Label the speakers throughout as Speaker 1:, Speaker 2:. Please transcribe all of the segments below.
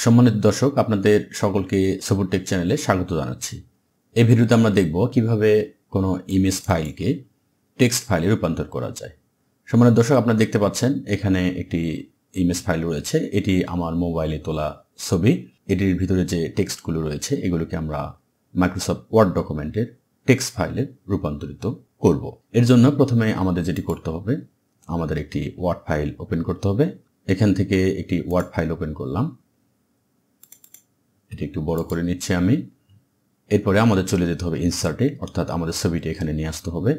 Speaker 1: সম্মানিত দর্শক, আপনাদের সকলকে সাবুর টেক চ্যানেলে স্বাগত জানাচ্ছি। এই ভিডিওতে আমরা দেখব কিভাবে কোনো ইমেজ ফাইলকে টেক্সট ফাইলে রূপান্তর করা যায়। সম্মানিত দর্শক, আপনারা দেখতে পাচ্ছেন এখানে একটি ইমেজ ফাইল রয়েছে। এটি আমার মোবাইলে তোলা ছবি। এটির ভিতরে যে টেক্সটগুলো রয়েছে এগুলোকে আমরা মাইক্রোসফট ওয়ার্ড ডকুমেন্টের টেক্সট ফাইলে রূপান্তরিত করব। এর জন্য প্রথমে আমাদের যেটি করতে হবে, আমাদের একটি ওয়ার্ড ফাইল ওপেন করতে হবে। এখান থেকে একটি ওয়ার্ড ফাইল ওপেন করলাম। এটি একটু বড় করে নিচ্ছি আমি। এরপরে আমাদের চলে যেতে হবে ইনসার্টে, অর্থাৎ আমাদের ছবিটি এখানে নিয়ে আসতে হবে।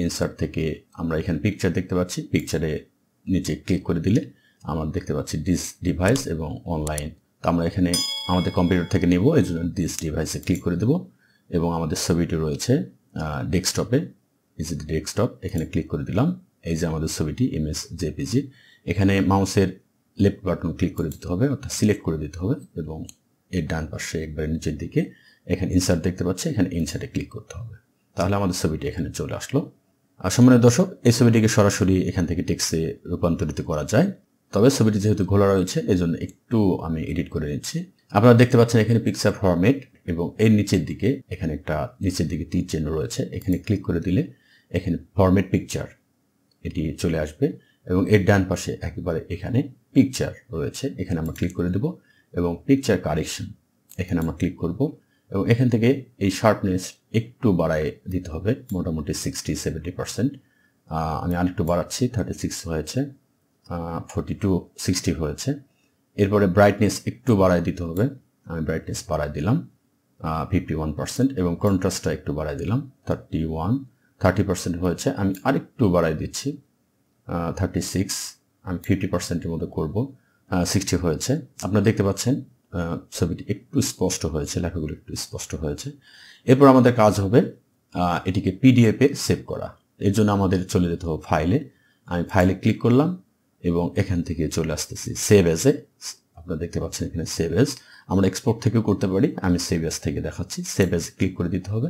Speaker 1: ইনসার্ট থেকে আমরা এখানে পিকচার দেখতে পাচ্ছি। পিকচারে নিচে ক্লিক করে দিলে আমরা দেখতে পাচ্ছি দিস ডিভাইস এবং অনলাইন। তো আমরা এখানে আমাদের কম্পিউটার থেকে নেব, এই জন্য দিস ডিভাইসে ক্লিক করে দেব এবং আমাদের ছবিটি রয়েছে ডেস্কটপে। ইজিলি ডেস্কটপ, এখানে ক্লিক করে দিলাম। এই যে আমাদের ছবিটি ইমেজ জেপিজি। এখানে মাউসের লেফট বাটন ক্লিক করে দিতে হবে, অর্থাৎ সিলেক্ট করে দিতে হবে এবং এর ডান পাশে একবারে নিচের দিকে এখানে ইনসার্ট দেখতে পাচ্ছি, এখানে ইনসার্টে ক্লিক করতে হবে। তাহলে আমাদের ছবিটি এখানে চলে আসলো। আর সম্মানিত দর্শক, এই ছবিটিকে সরাসরি এখান থেকে টেক্সটে রূপান্তরিত করা যায়, তবে ছবিটি যেহেতু খোলা রয়েছে এজন্য একটু আমি এডিট করে নিচ্ছি। আপনারা দেখতে পাচ্ছেন এখানে পিকচার ফরম্যাট এবং এর নিচের দিকে এখানে একটা নিচের দিকে তীর চিহ্ন রয়েছে। এখানে ক্লিক করে দিলে এখানে ফরম্যাট পিকচার এটি চলে আসবে এবং এর ডান পাশে একেবারে এখানে পিকচার রয়েছে। এখানে আমরা ক্লিক করে দেব এবং পিকচার কারেকশন এখানে আমরা ক্লিক করব এবং এখান থেকে এই শার্পনেস একটু বাড়ায় দিতে হবে, মোটামুটি 60-70%। আমি আরেকটু বাড়াচ্ছি, 36 হয়েছে, 42-60 হয়েছে। এরপরে ব্রাইটনেস একটু বাড়ায় দিতে হবে, আমি ব্রাইটনেস বাড়ায় দিলাম 51% এবং কন্ট্রাস্টটা একটু বাড়ায় দিলাম 30% হয়েছে। আমি আরেকটু বাড়ায় দিচ্ছি 36, আমি 50%-এর মতো করব, 60 হয়েছে। আপনারা দেখতে পাচ্ছেন ছবিটি একটু স্পষ্ট হয়েছে, লেখাগুলো একটু স্পষ্ট হয়েছে। এরপর আমাদের কাজ হবে এটিকে পিডিএফে সেভ করা। এর জন্য আমাদের চলে যেতে হবে ফাইলে। আমি ফাইলে ক্লিক করলাম এবং এখান থেকে চলে আসতেছি সেভ এজে। আপনারা দেখতে পাচ্ছেন এখানে সেভ এজ। আমরা এক্সপোর্ট থেকেও করতে পারি, আমি সেভ এজ থেকে দেখাচ্ছি। সেভ এজে ক্লিক করে দিতে হবে।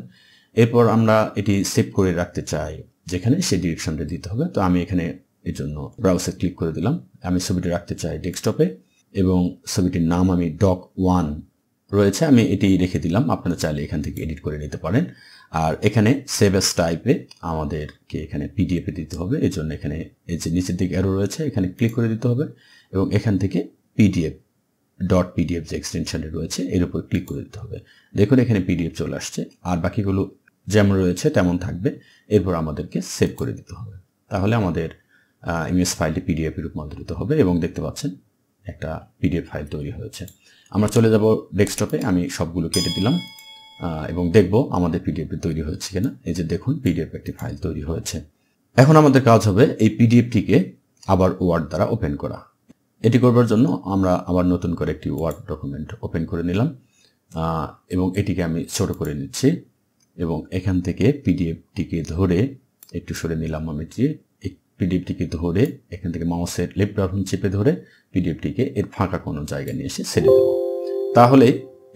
Speaker 1: এরপর আমরা এটি সেভ করে রাখতে চাই যেখানে সেই ডিরেকশনটা দিতে হবে। তো আমি এখানে এর জন্য ব্রাউজারে ক্লিক করে দিলাম। আমি ছবিটি রাখতে চাই ডেস্কটপে এবং ছবিটির নাম আমি doc1 রয়েছে, আমি এটি রেখে দিলাম। আপনারা চাইলে এখান থেকে এডিট করে নিতে পারেন। আর এখানে সেভ এজ টাইপে আমাদেরকে এখানে পিডিএফে দিতে হবে। এই জন্য এখানে এই যে নিচের দিকে অ্যারো রয়েছে এখানে ক্লিক করে দিতে হবে এবং এখান থেকে pdf যে এক্সটেনশনটি রয়েছে এর উপর ক্লিক করে দিতে হবে। দেখুন এখানে পিডিএফ চলে আসছে, আর বাকিগুলো যেমন রয়েছে তেমন থাকবে। এরপর আমাদেরকে সেভ করে দিতে হবে। তাহলে আমাদের ইমেজ ফাইলটি পিডিএফে রূপান্তরিত হবে এবং দেখতে পাচ্ছেন একটা পিডিএফ ফাইল তৈরি হয়েছে। আমরা চলে যাব ডেস্কটপে, আমি সবগুলো কেটে দিলাম এবং দেখব আমাদের পিডিএফ তৈরি হয়েছে কিনা। এই যে দেখুন পিডিএফ একটি ফাইল তৈরি হয়েছে। এখন আমাদের কাজ হবে এই পিডিএফটিকে আবার ওয়ার্ড দ্বারা ওপেন করা। এটি করবার জন্য আমরা আবার নতুন করে একটি ওয়ার্ড ডকুমেন্ট ওপেন করে নিলাম এবং এটিকে আমি ছোট করে নিচ্ছি এবং এখান থেকে পিডিএফটিকে ধরে একটু সরে নিলাম। আমি পিডিএফটিকে ধরে এখান থেকে মাউসের লেফট বাটন চেপে ধরে পিডিএফটিকে এর ফাঁকা কোনো জায়গায় নিয়ে এসে ছেড়ে দেব। তাহলে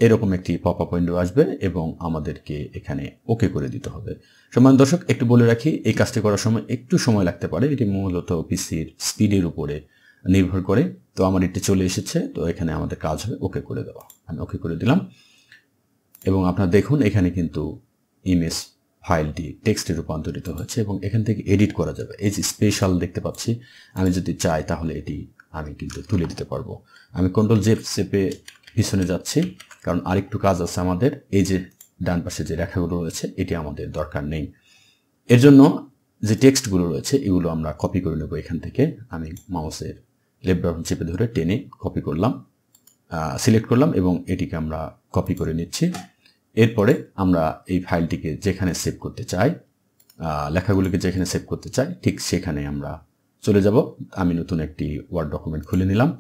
Speaker 1: এরকম একটি পপ আপ উইন্ডো আসবে এবং আমাদেরকে এখানে ওকে করে দিতে হবে। সম্মানিত দর্শক, একটু বলে রাখি, এই কাজটি করার সময় একটু সময় লাগতে পারে। এটি মূলত পিসির স্পিডের উপরে নির্ভর করে। তো আমার এটি চলে এসেছে, তো এখানে আমাদের কাজ হবে ওকে করে দেওয়া। আমি ওকে করে দিলাম এবং আপনারা দেখুন এখানে কিন্তু ইমেজ ফাইলটি টেক্সটে রূপান্তরিত হয়েছে এবং এখান থেকে এডিট করা যাবে। এই যে স্পেশাল দেখতে পাচ্ছি, আমি যদি চাই তাহলে এটি আমি কিন্তু তুলে দিতে পারবো। আমি কন্ট্রোল জেড চেপে পিছনে যাচ্ছি, কারণ আরেকটু কাজ আছে আমাদের। এই যে ডান পাশে যে রেখাগুলো রয়েছে এটি আমাদের দরকার নেই। এর জন্য যে টেক্সটগুলো রয়েছে এগুলো আমরা কপি করে নেব এখান থেকে। আমি মাউসের লেফট বাটন চেপে ধরে টেনে কপি করলাম, সিলেক্ট করলাম এবং এটিকে আমরা কপি করে নিচ্ছি। এরপরে আমরা এই ফাইলটিকে যেখানে সেভ করতে চাই, লেখাগুলিকে যেখানে সেভ করতে চাই ঠিক সেখানে আমরা চলে যাব। আমি নতুন একটি ওয়ার্ড ডকুমেন্ট খুলে নিলাম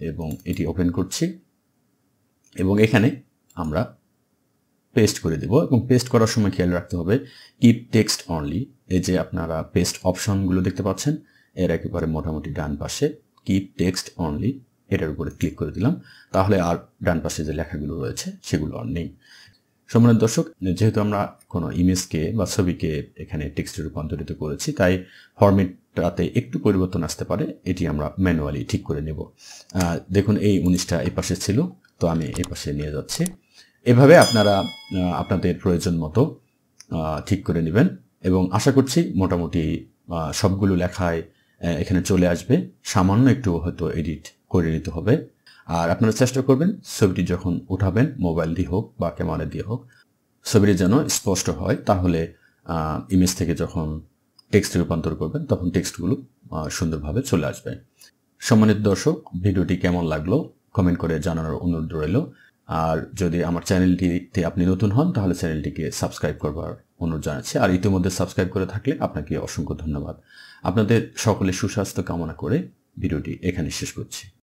Speaker 1: এবং এটি ওপেন করছি এবং এখানে আমরা পেস্ট করে দেব এবং পেস্ট করার সময় খেয়াল রাখতে হবে কিপ টেক্সট অনলি। এই যে আপনারা পেস্ট অপশনগুলো দেখতে পাচ্ছেন এর একেবারে মোটামুটি ডান পাশে কিপ টেক্সট অনলি, এটার উপরে ক্লিক করে দিলাম। তাহলে আর ডান পাশে যে লেখাগুলো রয়েছে সেগুলো আর নেই। সম্মানিত দর্শক, যেহেতু আমরা কোনো ইমেজকে বা ছবিকে এখানে টেক্সটে রূপান্তরিত করেছি, তাই ফরম্যাট তাতে একটু পরিবর্তন আসতে পারে, এটি আমরা ম্যানুয়ালি ঠিক করে নেব। দেখুন এই 19টা এই পাশে ছিল, তো আমি এই পাশে নিয়ে যাচ্ছি। এভাবে আপনারা আপনাদের প্রয়োজন মতো ঠিক করে নেবেন এবং আশা করছি মোটামুটি সবগুলো লেখায় এখানে চলে আসবে। সামান্য একটু হয়তো এডিট করে নিতে হবে। আর আপনারা চেষ্টা করবেন ছবিটি যখন উঠাবেন, মোবাইল দিয়ে হোক বা ক্যামেরা দিয়ে হোক, ছবিটি যেন স্পষ্ট হয়, তাহলে ইমেজ থেকে যখন টেক্সটে রূপান্তর করবেন তখন টেক্সটগুলো সুন্দরভাবে চলে আসবে। সম্মানিত দর্শক, ভিডিওটি কেমন লাগলো কমেন্ট করে জানানোর অনুরোধ রইল। আর যদি আমার চ্যানেলটিতে আপনি নতুন হন তাহলে চ্যানেলটিকে সাবস্ক্রাইব করবার অনুরোধ জানাচ্ছি। আর ইতিমধ্যে সাবস্ক্রাইব করে থাকলে আপনাকে অসংখ্য ধন্যবাদ। আপনাদের সকলের সুস্বাস্থ্য কামনা করে ভিডিওটি এখানে শেষ করছি।